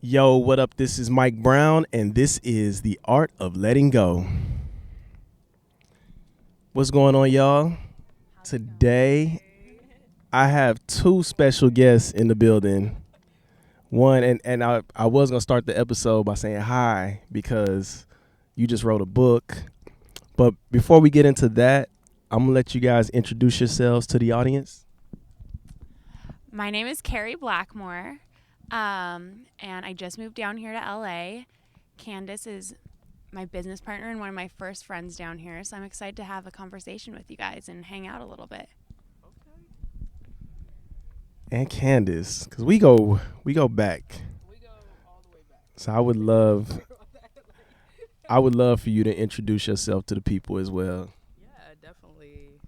Yo, what up? This is Mike Brown, and this is The Art of Letting Go. What's going on, y'all? Today, I have two special guests in the building. One, and I was going to start the episode by saying hi because you just wrote a book. But before we get into that, I'm going to let you guys introduce yourselves to the audience. My name is Carrie Blackmore, and I just moved down here to LA. Candace is my business partner and one of my first friends down here, so I'm excited to have a conversation with you guys and hang out a little bit. And Candace, because we go back. We go all the way back. So I would love for you to introduce yourself to the people as well. Yeah, definitely.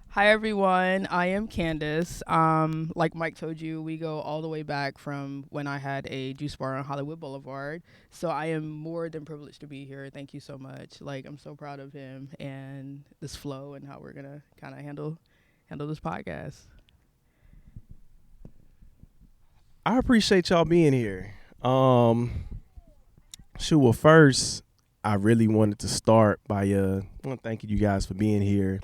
Hi, everyone. I am Candace. Like Mike told you, we go all the way back from when I had a juice bar on Hollywood Boulevard. So I am more than privileged to be here. Thank you so much. I'm so proud of him and this flow and how we're going to kind of handle this podcast. I appreciate y'all being here. Well, first, I really wanted to start by thanking you guys for being here,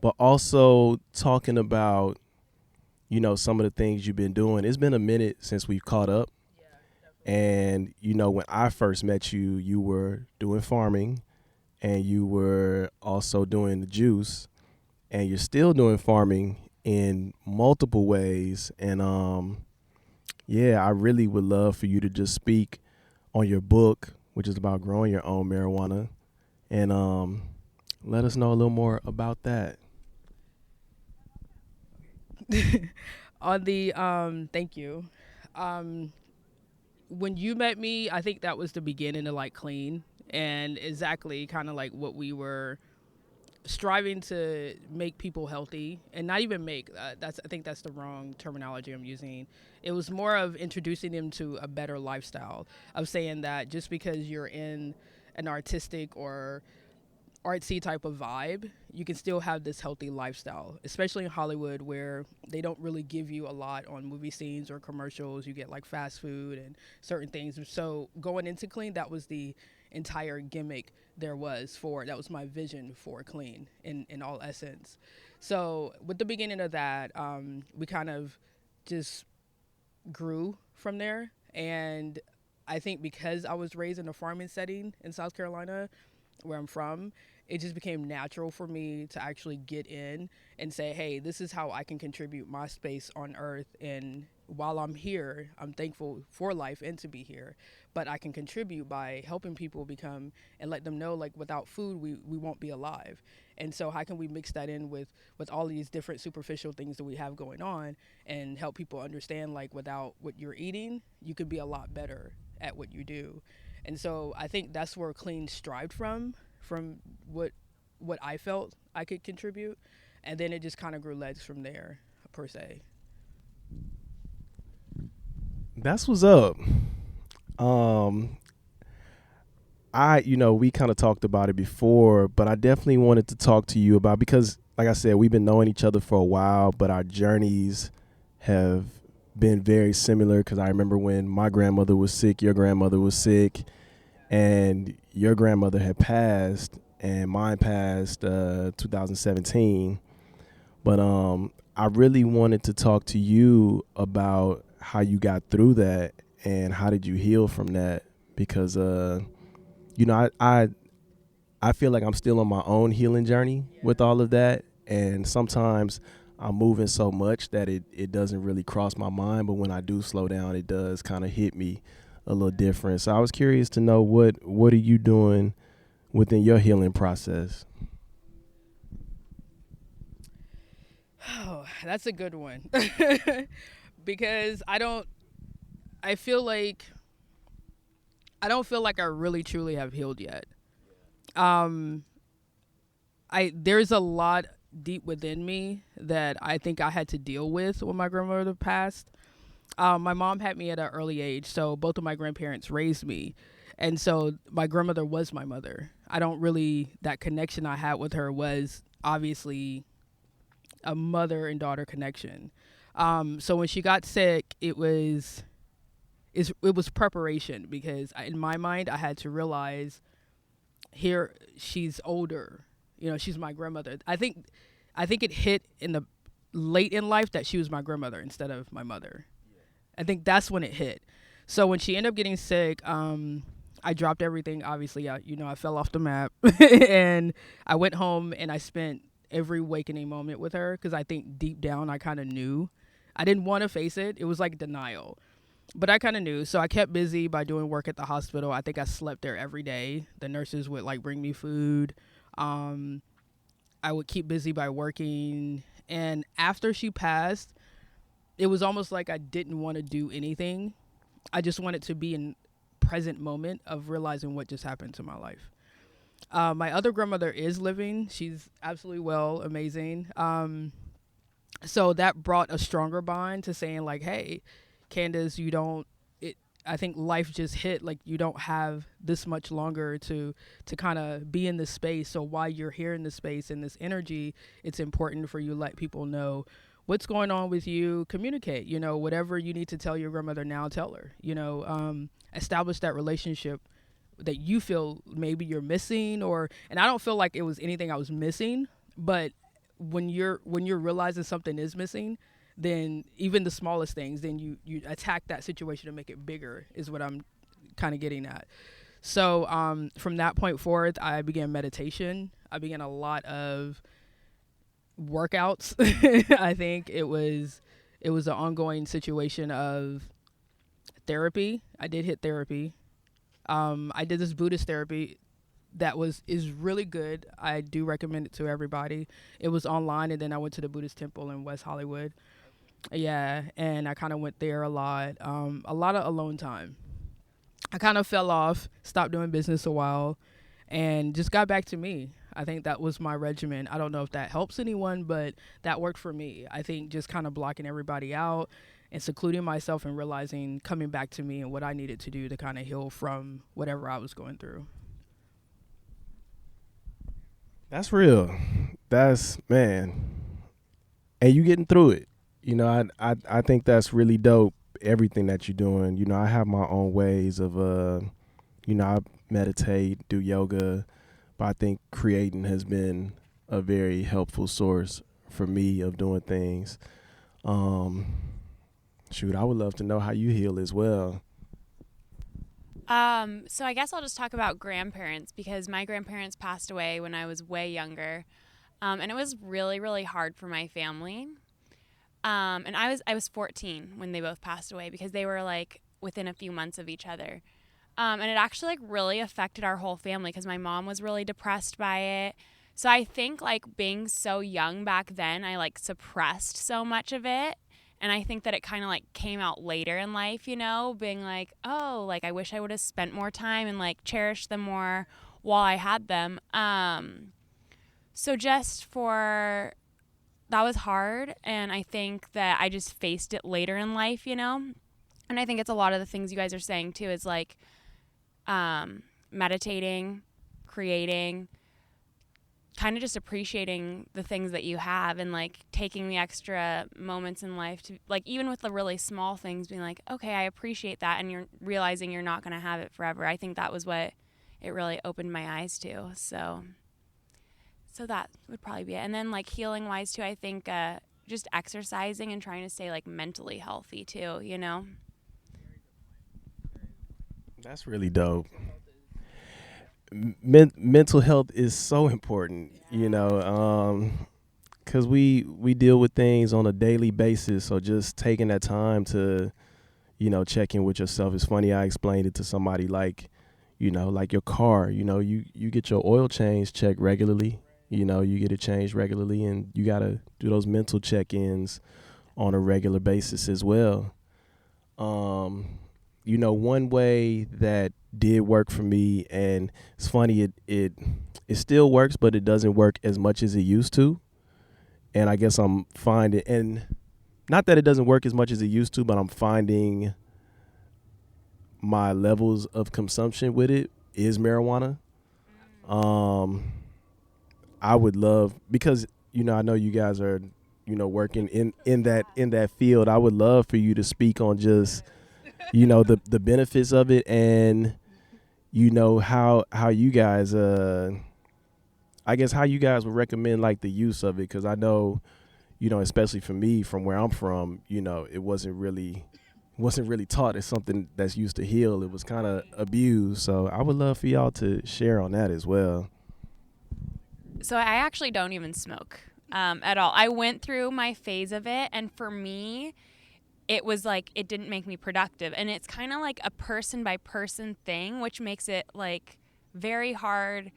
but also talking about, some of the things you've been doing. It's been a minute since we've caught up. Yeah, And, when I first met you, you were doing farming and you were also doing the juice, and you're still doing farming in multiple ways. And, I really would love for you to just speak on your book, which is about growing your own marijuana, and let us know a little more about that. On the thank you. When you met me, I think that was the beginning of clean and exactly kind of like what we were striving to make people healthy, and not even make I think that's the wrong terminology I'm using. It was more of introducing them to a better lifestyle, of saying that just because you're in an artistic or artsy type of vibe, you can still have this healthy lifestyle, especially in Hollywood, where they don't really give you a lot on movie scenes or commercials. You get fast food and certain things. So going into clean, that was the entire gimmick that was my vision for clean in all essence. So with the beginning of that, we kind of just grew from there. And I think because I was raised in a farming setting in South Carolina, where I'm from, it just became natural for me to actually get in and say, hey, this is how I can contribute my space on earth. And while I'm here, I'm thankful for life and to be here, but I can contribute by helping people become and let them know, without food, we won't be alive. And so how can we mix that in with all these different superficial things that we have going on and help people understand, without what you're eating, you could be a lot better at what you do. And so I think that's where clean strived from what I felt I could contribute. And then it just kind of grew legs from there, per se. That's what's up. We kind of talked about it before, but I definitely wanted to talk to you about, because like I said, we've been knowing each other for a while, but our journeys have been very similar, because I remember when my grandmother was sick, your grandmother was sick, and your grandmother had passed and mine passed 2017. But I really wanted to talk to you about how you got through that and how did you heal from that, because I feel like I'm still on my own healing journey with all of that, and sometimes I'm moving so much that it doesn't really cross my mind, but when I do slow down, it does kind of hit me a little different. So I was curious to know what are you doing within your healing process? Oh, that's a good one. Because I don't feel like I really truly have healed yet. There's a lot deep within me that I think I had to deal with when my grandmother passed. My mom had me at an early age, so both of my grandparents raised me. And so my grandmother was my mother. That connection I had with her was obviously a mother and daughter connection. So when she got sick, it was it was preparation, because in my mind I had to realize, here she's older, she's my grandmother. I think it hit in the late in life that she was my grandmother instead of my mother. I think that's when it hit. So when she ended up getting sick, I dropped everything. Obviously, I fell off the map, and I went home and I spent every wakening moment with her, because I think deep down I kind of knew. I didn't want to face it. It was like denial, but I kind of knew. So I kept busy by doing work at the hospital. I think I slept there every day. The nurses would like bring me food. I would keep busy by working. And after she passed, it was almost like I didn't want to do anything. I just wanted to be in present moment of realizing what just happened to my life. My other grandmother is living. She's absolutely well, amazing. So that brought a stronger bond to saying like, hey, Candace, I think life just hit, like you don't have this much longer to kind of be in this space. So while you're here in this space, in this energy, it's important for you to let people know what's going on with you. Communicate, whatever you need to tell your grandmother now, tell her, establish that relationship that you feel maybe you're missing, and I don't feel like it was anything I was missing, but when you're realizing something is missing, then even the smallest things, then you attack that situation to make it bigger, is what I'm kind of getting at. So from that point forward, I began meditation. I began a lot of workouts. I think it was an ongoing situation of therapy. I did hit therapy. I did this Buddhist therapy that is really good. I do recommend it to everybody. It was online, and then I went to the Buddhist temple in West Hollywood. Yeah, and I kind of went there a lot of alone time. I kind of fell off, stopped doing business a while, and just got back to me. I think that was my regimen. I don't know if that helps anyone, but that worked for me. I think just kind of blocking everybody out and secluding myself and realizing, coming back to me and what I needed to do to kind of heal from whatever I was going through. That's real. That's, man. And you getting through it. I think that's really dope, everything that you're doing. I have my own ways of, I meditate, do yoga, but I think creating has been a very helpful source for me of doing things. Shoot, I would love to know how you heal as well. So I guess I'll just talk about grandparents, because my grandparents passed away when I was way younger. And it was really, really hard for my family. And I was 14 when they both passed away, because they were like within a few months of each other. And it actually like really affected our whole family, because my mom was really depressed by it. So I think like being so young back then, I like suppressed so much of it. And I think that it kind of like came out later in life, being like, oh, like I wish I would have spent more time and like cherished them more while I had them. So that was hard, and I think that I just faced it later in life, and I think it's a lot of the things you guys are saying too, is like meditating, creating, kind of just appreciating the things that you have, and like taking the extra moments in life to, like, even with the really small things, being like, okay, I appreciate that, and you're realizing you're not going to have it forever. I think that was what it really opened my eyes to. So that would probably be it. And then like healing wise too, I think just exercising and trying to stay like mentally healthy too, That's really dope. Mental health is so important, because we deal with things on a daily basis. So just taking that time to, check in with yourself. It's funny, I explained it to somebody like your car, you get your oil change checked regularly. You get it changed regularly, and you got to do those mental check-ins on a regular basis as well. One way that did work for me, and it's funny, it still works, but it doesn't work as much as it used to. And I guess I'm finding, and not that it doesn't work as much as it used to, but I'm finding my levels of consumption with it is marijuana. I would love, because I know you guys are working in that field. I would love for you to speak on just you know, the benefits of it, and you know how you guys I guess how you guys would recommend like the use of it, because I know, you know, especially for me from where I'm from, you know, it wasn't really taught as something that's used to heal. It was kind of abused. So I would love for y'all to share on that as well. So I actually don't even smoke at all. I went through my phase of it, and for me, it was like it didn't make me productive. And it's kind of like a person by person thing, which makes it like very hard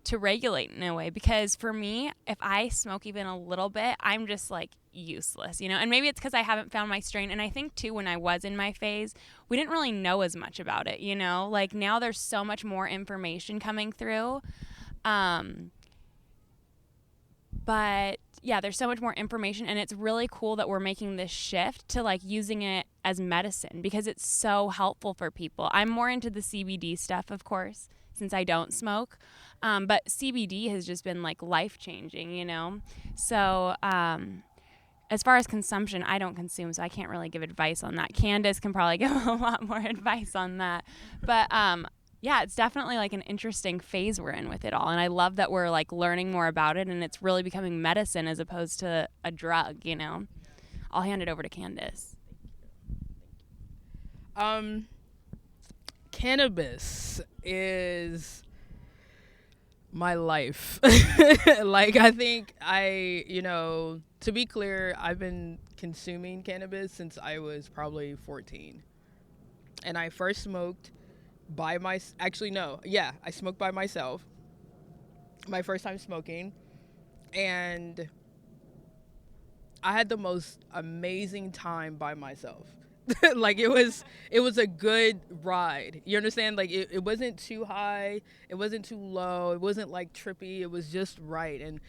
to regulate in a way, because for me, if I smoke even a little bit, I'm just like useless, you know. And maybe it's because I haven't found my strain. And I think too, when I was in my phase, we didn't really know as much about it, you know. Like now there's so much more information coming through. But yeah, there's so much more information, and it's really cool that we're making this shift to like using it as medicine, because it's so helpful for people. I'm more into the CBD stuff, of course, since I don't smoke. But CBD has just been like life changing, you know? So, as far as consumption, I don't consume, so I can't really give advice on that. Candace can probably give a lot more advice on that. But, yeah, it's definitely like an interesting phase we're in with it all. And I love that we're like learning more about it, and it's really becoming medicine as opposed to a drug, you know? I'll hand it over to Candace. Cannabis is my life. Like, I think to be clear, I've been consuming cannabis since I was probably 14. And I first smoked I smoked by myself. My first time smoking. And I had the most amazing time by myself. Like it was a good ride. You understand? Like it wasn't too high, it wasn't too low, it wasn't like trippy, it was just right. And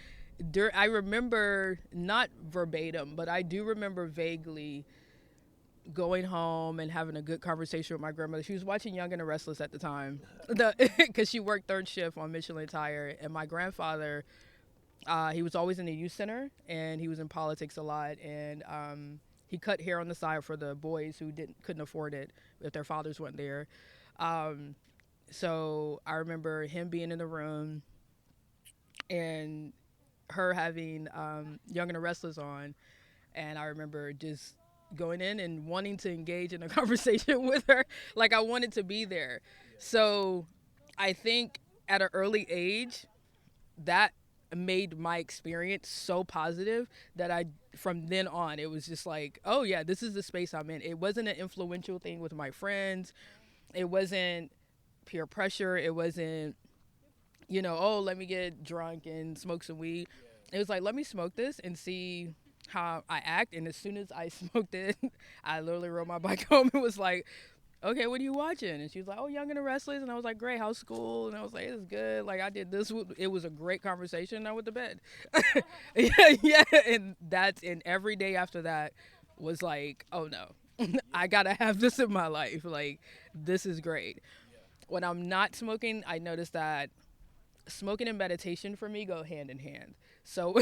I remember, not verbatim, but I do remember vaguely going home and having a good conversation with my grandmother. She was watching Young and the Restless at the time, because she worked third shift on Michelin Tire. And my grandfather, he was always in the youth center, and he was in politics a lot. And he cut hair on the side for the boys who couldn't afford it if their fathers weren't there. So I remember him being in the room and her having Young and the Restless on, and I remember just going in and wanting to engage in a conversation with her. Like I wanted to be there. So I think at an early age, that made my experience so positive that from then on, it was just like, oh yeah, this is the space I'm in. It wasn't an influential thing with my friends. It wasn't peer pressure. It wasn't, oh, let me get drunk and smoke some weed. It was like, let me smoke this and see how I act. And as soon as I smoked it, I literally rode my bike home and was like, okay, what are you watching? And she was like, oh, Young and the Restless. And I was like, great, how's school? And I was like, it's good. Like, I did this. It was a great conversation. And I went to bed. Yeah. And every day after that was like, oh no, I got to have this in my life. Like, this is great. When I'm not smoking, I noticed that smoking and meditation for me go hand in hand. So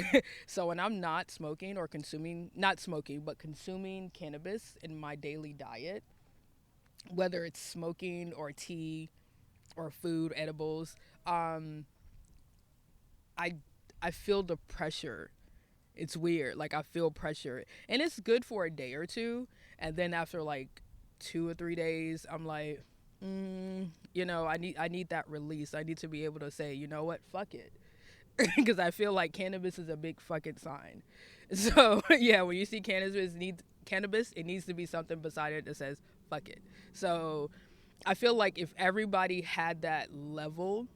when I'm not smoking or consuming cannabis in my daily diet, whether it's smoking or tea or food, edibles, I feel the pressure. It's weird. Like I feel pressure, and it's good for a day or two. And then after like 2 or 3 days, I'm like, I need that release. I need to be able to say, you know what, fuck it. Because I feel like cannabis is a big fucking sign. So yeah, when you see cannabis, it needs to be something beside it that says fuck it. So I feel like if everybody had that level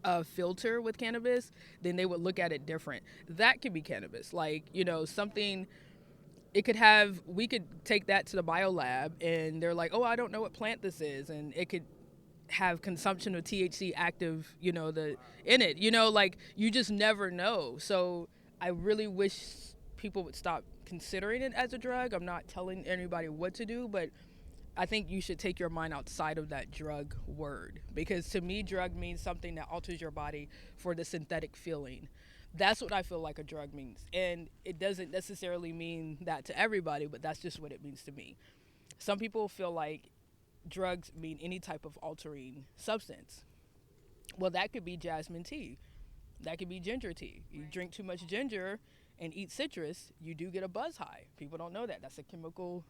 of filter with cannabis, then they would look at it different. That could be cannabis, like something. We could take that to the biolab, and they're like, oh, I don't know what plant this is, and it could have consumption of THC active, in it, like you just never know. So I really wish people would stop considering it as a drug. I'm not telling anybody what to do, but I think you should take your mind outside of that drug word, because to me, drug means something that alters your body for the synthetic feeling. That's what I feel like a drug means. And it doesn't necessarily mean that to everybody, but that's just what it means to me. Some people feel like drugs mean any type of altering substance. Well, that could be jasmine tea. That could be ginger tea. You drink too much ginger and eat citrus, you do get a buzz high. People don't know that. That's a chemical.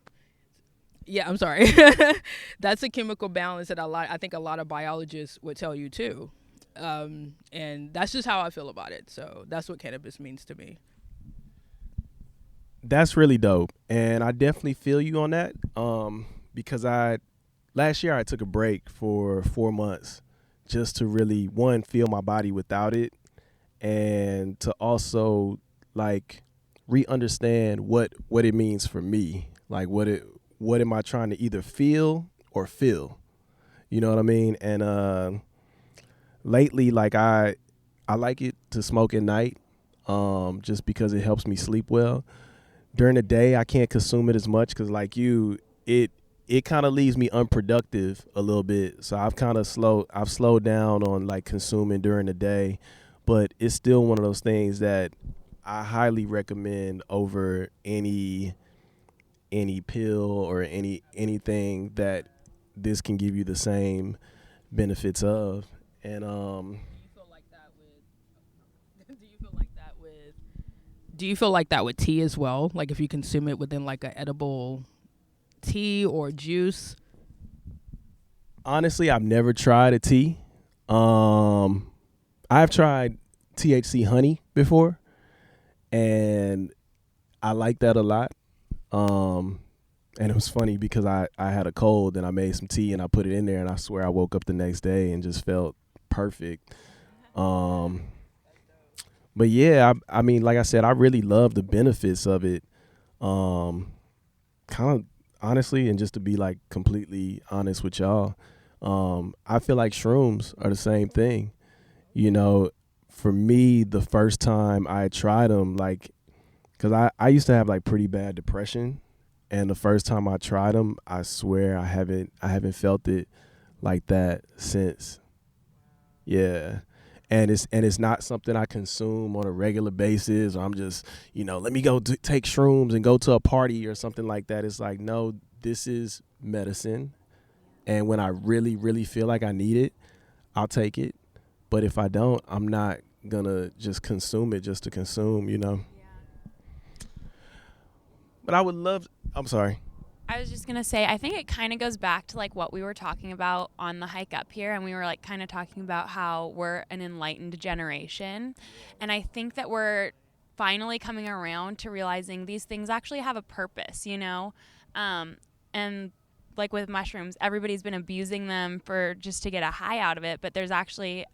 Yeah, I'm sorry. That's a chemical balance that I think a lot of biologists would tell you too. And that's just how I feel about it. So that's what cannabis means to me. That's really dope, and I definitely feel you on that. Because last year I took a break for 4 months just to really feel my body without it, and to also like re-understand what it means for me. Like what am I trying to either feel or feel? You know what I mean? And lately, like I like it to smoke at night, just because it helps me sleep well. During the day, I can't consume it as much because, like you, it kind of leaves me unproductive a little bit. So I've slowed down on like consuming during the day, but it's still one of those things that I highly recommend over any pill or anything that this can give you the same benefits of. And Do you feel like that with tea as well? Like if you consume it within like an edible tea or juice? honestly, I've never tried a tea. I've tried THC honey before, and I like that a lot. And it was funny because I had a cold and I made some tea and I put it in there, and I swear I woke up the next day and just felt perfect. Um, but yeah, I mean, like I said, I really love the benefits of it. Kind of honestly, and just to be like completely honest with y'all, I feel like shrooms are the same thing. You know, for me, the first time I tried them, like, because I used to have like pretty bad depression, and the first time I tried them, I swear I haven't felt it like that since. Yeah. And it's not something I consume on a regular basis, or I'm just, let me go take shrooms and go to a party or something like that. It's like, no, this is medicine. And when I really, really feel like I need it, I'll take it. But if I don't, I'm not gonna just consume it just to consume. But I would love, I'm sorry. I was just going to say, I think it kind of goes back to like what we were talking about on the hike up here. And we were like kind of talking about how we're an enlightened generation. And I think that we're finally coming around to realizing these things actually have a purpose. And like with mushrooms, everybody's been abusing them for just to get a high out of it. But there's actually,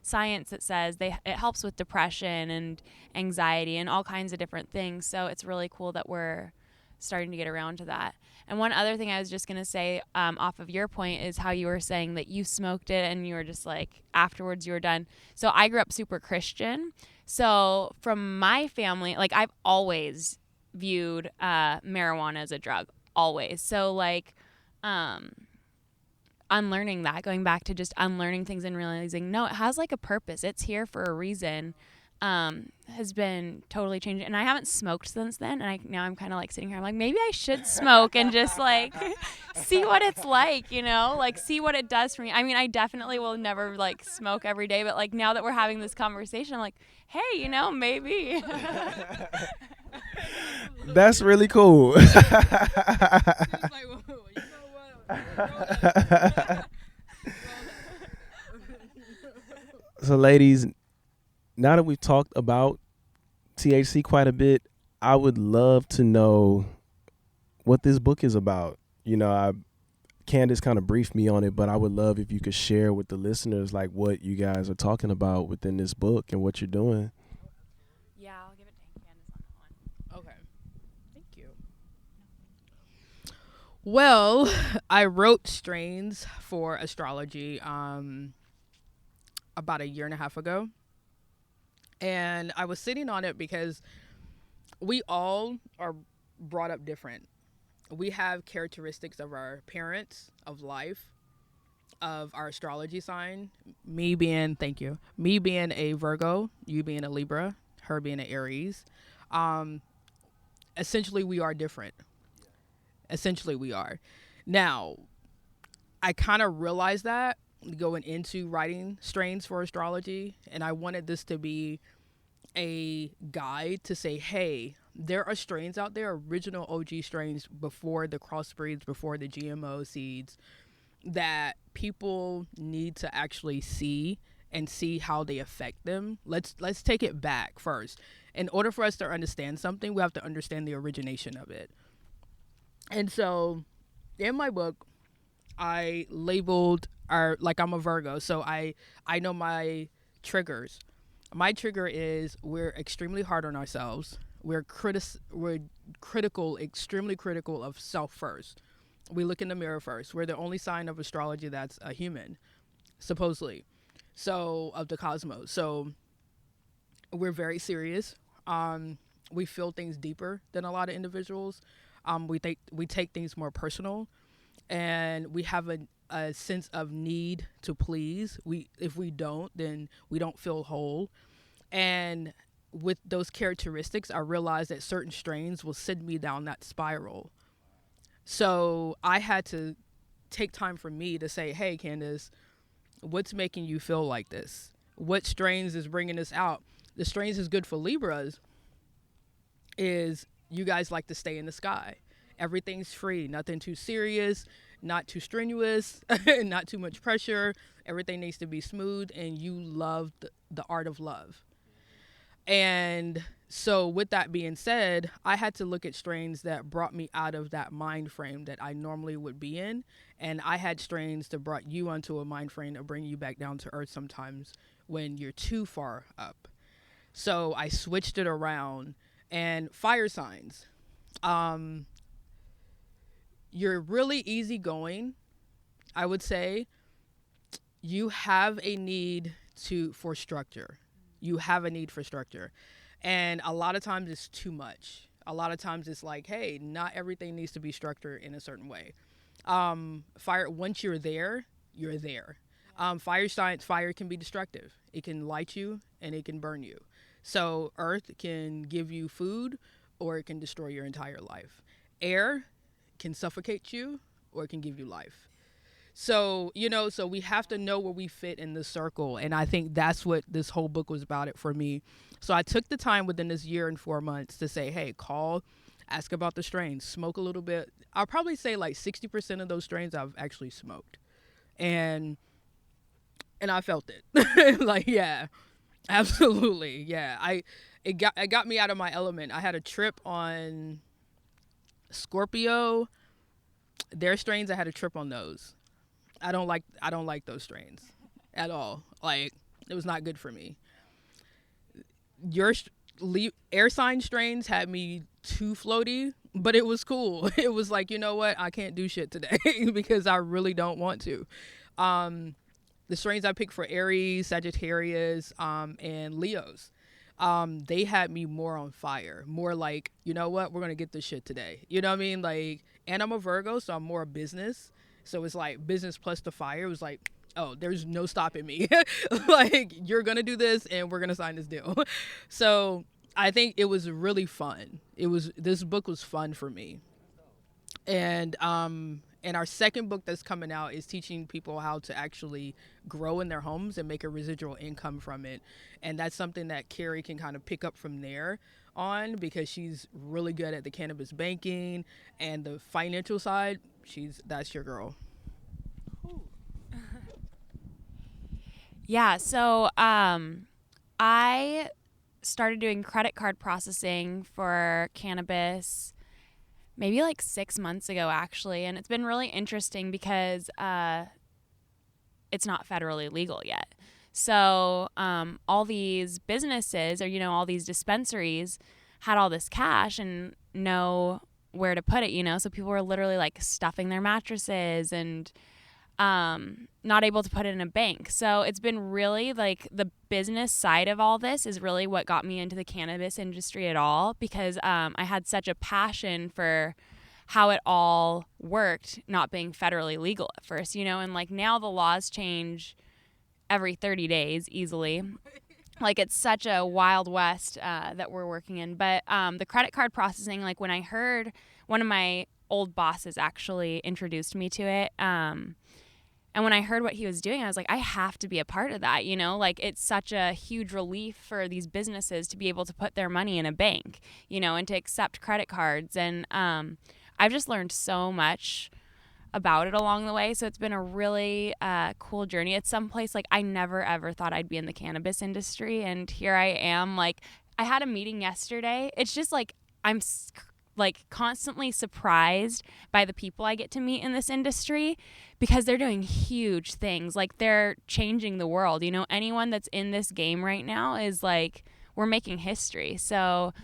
science that says it helps with depression and anxiety and all kinds of different things. So it's really cool that we're starting to get around to that. And one other thing I was just going to say off of your point is how you were saying that you smoked it and you were just like, afterwards you were done. So I grew up super Christian. So from my family, like I've always viewed marijuana as a drug, always. So like unlearning that, going back to just unlearning things and realizing, no, it has like a purpose. It's here for a reason. Has been totally changed, and I haven't smoked since then. And now I'm kind of like sitting here. I'm like, maybe I should smoke and just like see what it's like, like see what it does for me. I mean, I definitely will never like smoke every day, but like now that we're having this conversation, I'm like, hey, maybe. That's really cool. So, ladies, now that we've talked about THC quite a bit, I would love to know what this book is about. Candace kind of briefed me on it, but I would love if you could share with the listeners like what you guys are talking about within this book and what you're doing. Yeah, I'll give it to Candace on that one. Okay. Thank you. Well, I wrote strains for astrology about a year and a half ago. And I was sitting on it because we all are brought up different. We have characteristics of our parents, of life, of our astrology sign. Me being a Virgo, you being a Libra, her being an Aries. Essentially, we are different. Essentially, we are. Now, I kind of realized that going into writing strains for astrology, and I wanted this to be a guide to say, hey, there are strains out there, original OG strains before the crossbreeds, before the GMO seeds, that people need to actually see and see how they affect them. Let's take it back first. In order for us to understand something, we have to understand the origination of it. And so in my book, I labeled I'm a Virgo, so I know my triggers. My trigger is we're extremely hard on ourselves. We're critical, extremely critical of self first. We look in the mirror first. We're the only sign of astrology that's a human, supposedly. So, of the cosmos. So, we're very serious. We feel things deeper than a lot of individuals. We take things more personal, and we have a sense of need to please. If we don't, then we don't feel whole. And with those characteristics, I realized that certain strains will send me down that spiral. So I had to take time for me to say, hey, Candace, what's making you feel like this? What strains is bringing this out? The strains is good for Libras is you guys like to stay in the sky. Everything's free, nothing too serious, not too strenuous, not too much pressure. Everything needs to be smooth, and you love the art of love. And so with that being said, I had to look at strains that brought me out of that mind frame that I normally would be in. And I had strains that brought you onto a mind frame that bring you back down to earth sometimes when you're too far up. So I switched it around. And fire signs. You're really easygoing, I would say. You have a need for structure. You have a need for structure. And a lot of times it's too much. A lot of times it's like, hey, not everything needs to be structured in a certain way. Fire, once you're there, you're there. Fire can be destructive. It can light you and it can burn you. So earth can give you food or it can destroy your entire life. Air can suffocate you or it can give you life. So, so we have to know where we fit in the circle. And I think that's what this whole book was about it for me. So I took the time within this year and 4 months to say, hey, call, ask about the strains, smoke a little bit. I'll probably say like 60% of those strains I've actually smoked. And I felt it. Like, yeah, absolutely. Yeah. It got me out of my element. I had a trip on Scorpio. Their strains, I had a trip on those. I don't like those strains at all. Like, it was not good for me. Your air sign strains had me too floaty, but it was cool. It was like, you know what? I can't do shit today because I really don't want to. The strains I picked for Aries, Sagittarius, and Leos, they had me more on fire, more like, you know what? We're going to get this shit today. You know what I mean? Like, and I'm a Virgo, so I'm more business. So it's like business plus the fire. It was like, oh, there's no stopping me. Like, you're going to do this and we're going to sign this deal. So I think it was really fun. This book was fun for me. And our second book that's coming out is teaching people how to actually grow in their homes and make a residual income from it. And that's something that Carrie can kind of pick up from there on because she's really good at the cannabis banking and the financial side. That's your girl. Yeah, so I started doing credit card processing for cannabis maybe like 6 months ago, actually. And it's been really interesting because it's not federally legal yet. So all these businesses or, all these dispensaries had all this cash and know where to put it, so people were literally like stuffing their mattresses and not able to put it in a bank. So it's been really like the business side of all this is really what got me into the cannabis industry at all because I had such a passion for how it all worked, not being federally legal at first, and like now the laws change every 30 days easily. Like it's such a wild west that we're working in. But the credit card processing, like when I heard one of my old bosses actually introduced me to it. And when I heard what he was doing, I was like, I have to be a part of that, you know? Like, it's such a huge relief for these businesses to be able to put their money in a bank, you know, and to accept credit cards. And I've just learned so much about it along the way. So it's been a really cool journey. It's someplace like I never, ever thought I'd be in the cannabis industry. And here I am. Like, I had a meeting yesterday. It's just like I'm like constantly surprised by the people I get to meet in this industry because they're doing huge things. Like, they're changing the world. You know, anyone that's in this game right now is like, we're making history. So,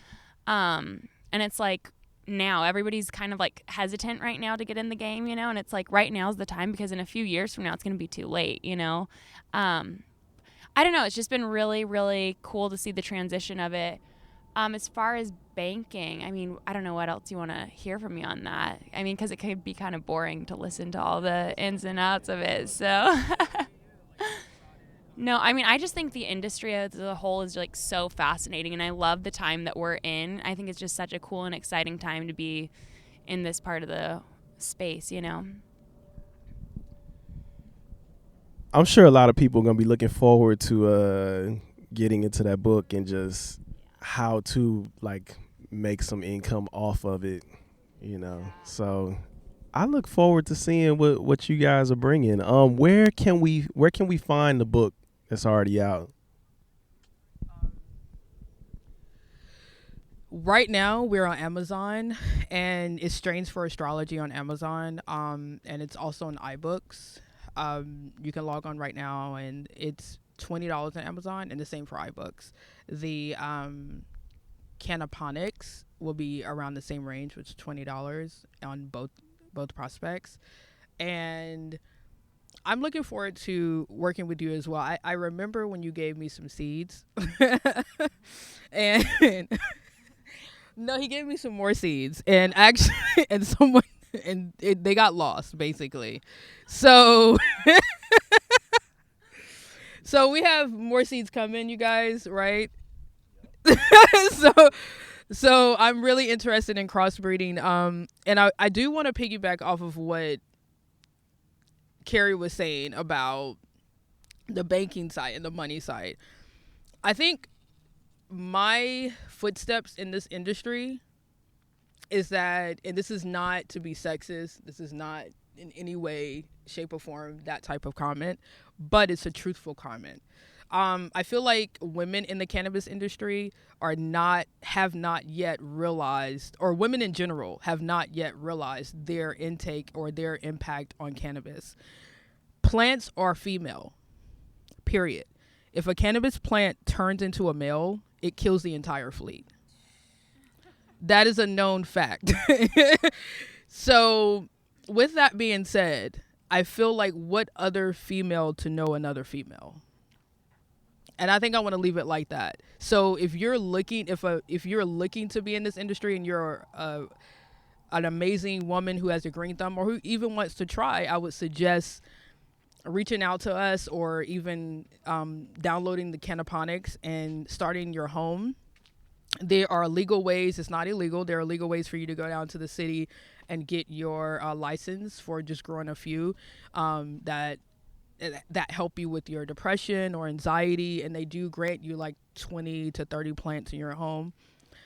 and it's like now everybody's kind of like hesitant right now to get in the game, you know, and it's like right now's the time because in a few years from now it's going to be too late, you know. I don't know. It's just been really, really cool to see the transition of it. As far as banking, I mean, I don't know what else you want to hear from me on that. I mean, because it could be kind of boring to listen to all the ins and outs of it. So, no, I mean, I just think the industry as a whole is like so fascinating, and I love the time that we're in. I think it's just such a cool and exciting time to be in this part of the space, you know. I'm sure a lot of people are going to be looking forward to getting into that book and just how to like make some income off of it, you know. So I look forward to seeing what you guys are bringing. Where can we find the book that's already out? Right now we're on Amazon, and it's Strains for Astrology on Amazon, and it's also on iBooks. You can log on right now, and it's $20 on Amazon, and the same for iBooks. The Canaponics will be around the same range, which is $20 on both prospects. And I'm looking forward to working with you as well. I remember when you gave me some seeds, and no, he gave me some more seeds, and actually, and someone, and they got lost basically. So. So we have more seeds coming, you guys, right? So I'm really interested in crossbreeding. And I do want to piggyback off of what Carrie was saying about the banking side and the money side. I think my footsteps in this industry is that, and this is not to be sexist, this is not in any way, shape, or form that type of comment, but it's a truthful comment. I feel like women in the cannabis industry have not yet realized, or women in general have not yet realized their intake or their impact on cannabis. Plants are female, period. If a cannabis plant turns into a male, it kills the entire fleet. That is a known fact. So with that being said, I feel like what other female to know another female? And I think I want to leave it like that. So if you're looking, if you're looking to be in this industry and you're an amazing woman who has a green thumb or who even wants to try, I would suggest reaching out to us or even downloading the Canaponics and starting your home. There are legal ways. It's not illegal. There are legal ways for you to go down to the city and get your license for just growing a few that help you with your depression or anxiety, and they do grant you like 20 to 30 plants in your home.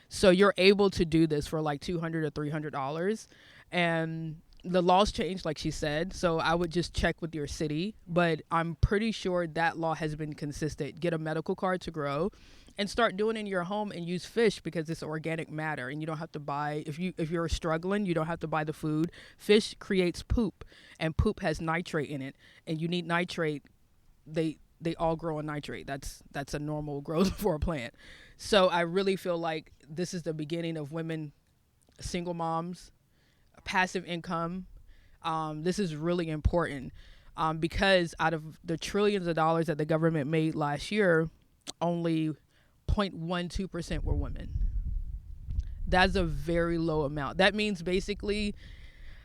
So you're able to do this for like $200 or $300. And the laws changed, like she said, so I would just check with your city, but I'm pretty sure that law has been consistent. Get a medical card to grow and start doing it in your home and use fish because it's organic matter, and you don't have to buy, if you're struggling, you don't have to buy the food. Fish creates poop, and poop has nitrate in it, and you need nitrate. They all grow on nitrate. That's a normal growth for a plant. So I really feel like this is the beginning of women, single moms, passive income. This is really important because out of the trillions of dollars that the government made last year, only 0.12% were women. That's a very low amount. That means basically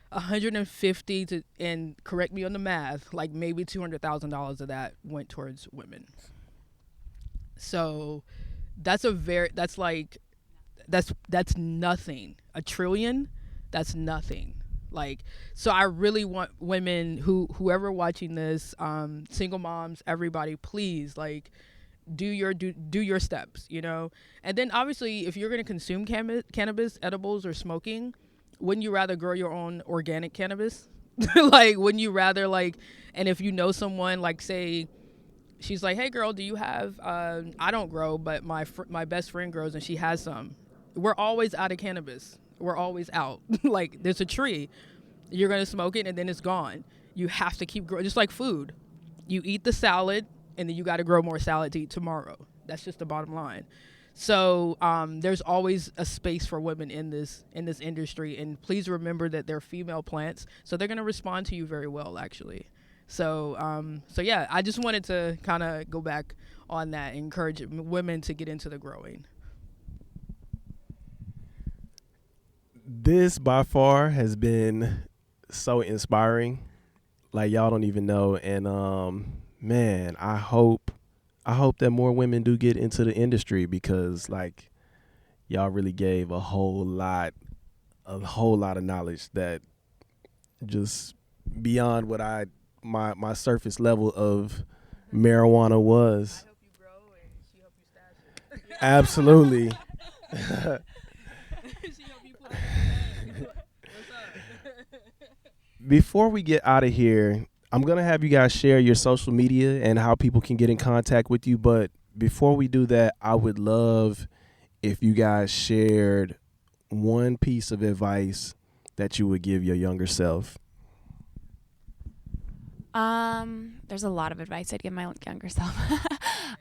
150 to, and correct me on the math, like maybe $200,000 of that went towards women. So that's nothing. $1 trillion, that's nothing. Like, so I really want women whoever watching this, single moms, everybody, please, like, do your steps, you know. And then obviously, if you're going to consume cannabis, edibles, or smoking, wouldn't you rather grow your own organic cannabis? Like, wouldn't you rather, like, and if you know someone, like, say she's like, hey girl, do you have I don't grow, but my best friend grows and she has some. We're always out of cannabis. We're always out. Like, there's a tree, you're going to smoke it and then it's gone. You have to keep growing, just like food. You eat the salad and then you got to grow more salad to eat tomorrow. That's just the bottom line. So there's always a space for women in this industry, and please remember that they're female plants, so they're going to respond to you very well, actually. So yeah, I just wanted to kind of go back on that, encourage women to get into the growing. This by far has been so inspiring. Like, y'all don't even know. And man, I hope that more women do get into the industry, because like, y'all really gave a whole lot of knowledge that just beyond what my surface level of marijuana was. I hope you grow and she hope you stash it. Absolutely. She hope you put it. What's up? Before we get out of here, I'm going to have you guys share your social media and how people can get in contact with you. But before we do that, I would love if you guys shared one piece of advice that you would give your younger self. There's a lot of advice I'd give my younger self.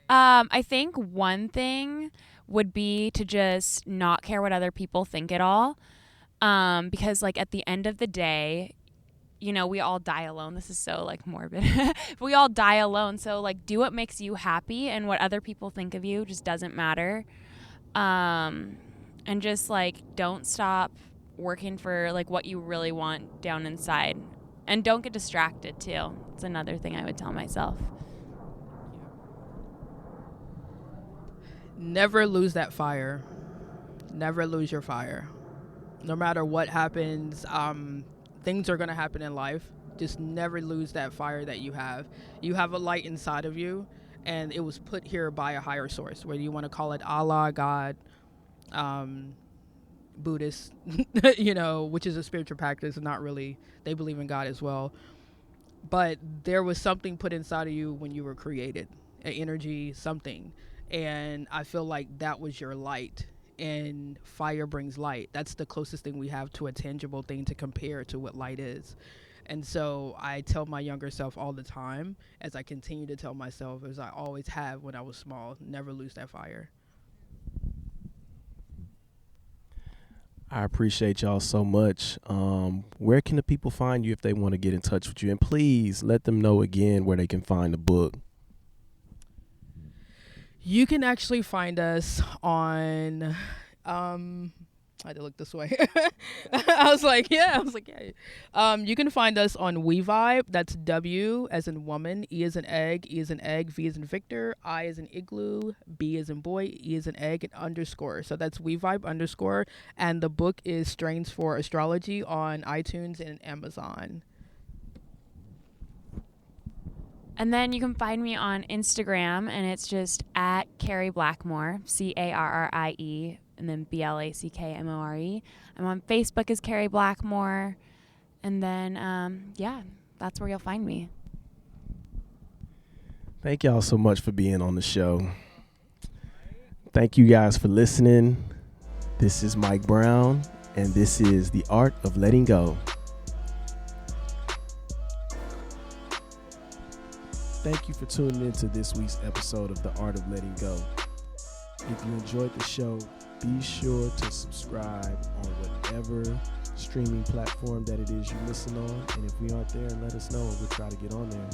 I think one thing would be to just not care what other people think at all. Because like at the end of the day, you know, we all die alone. This is so like morbid. We all die alone. So like, do what makes you happy, and what other people think of you just doesn't matter. And just like, don't stop working for like what you really want down inside, and don't get distracted too. It's another thing I would tell myself. Never lose that fire. Never lose your fire. No matter what happens, things are going to happen in life. Just never lose that fire that you have. You have a light inside of you, and it was put here by a higher source, whether you want to call it Allah, God, Buddhist, you know, which is a spiritual practice, and not really, they believe in God as well. But there was something put inside of you when you were created, an energy, something. And I feel like that was your light. And fire brings light. That's the closest thing we have to a tangible thing to compare to what light is. And so I tell my younger self all the time, as I continue to tell myself, as I always have when I was small, never lose that fire. I appreciate y'all so much. Where can the people find you if they want to get in touch with you? And please let them know again where they can find the book. You can actually find us on, I had to look this way. I was like, yeah. You can find us on WeVibe. That's W as in woman, E as in egg, E as in egg, V as in Victor, I as in igloo, B as in boy, E as in egg, and underscore. So that's WeVibe underscore. And the book is Strains for Astrology on iTunes and Amazon. And then you can find me on Instagram, and it's just at Carrie Blackmore, Carrie, and then Blackmore. I'm on Facebook as Carrie Blackmore. And then, yeah, that's where you'll find me. Thank y'all so much for being on the show. Thank you guys for listening. This is Mike Brown, and this is The Art of Letting Go. Thank you for tuning in to this week's episode of The Art of Letting Go. If you enjoyed the show, be sure to subscribe on whatever streaming platform that it is you listen on. And if we aren't there, let us know and we'll try to get on there.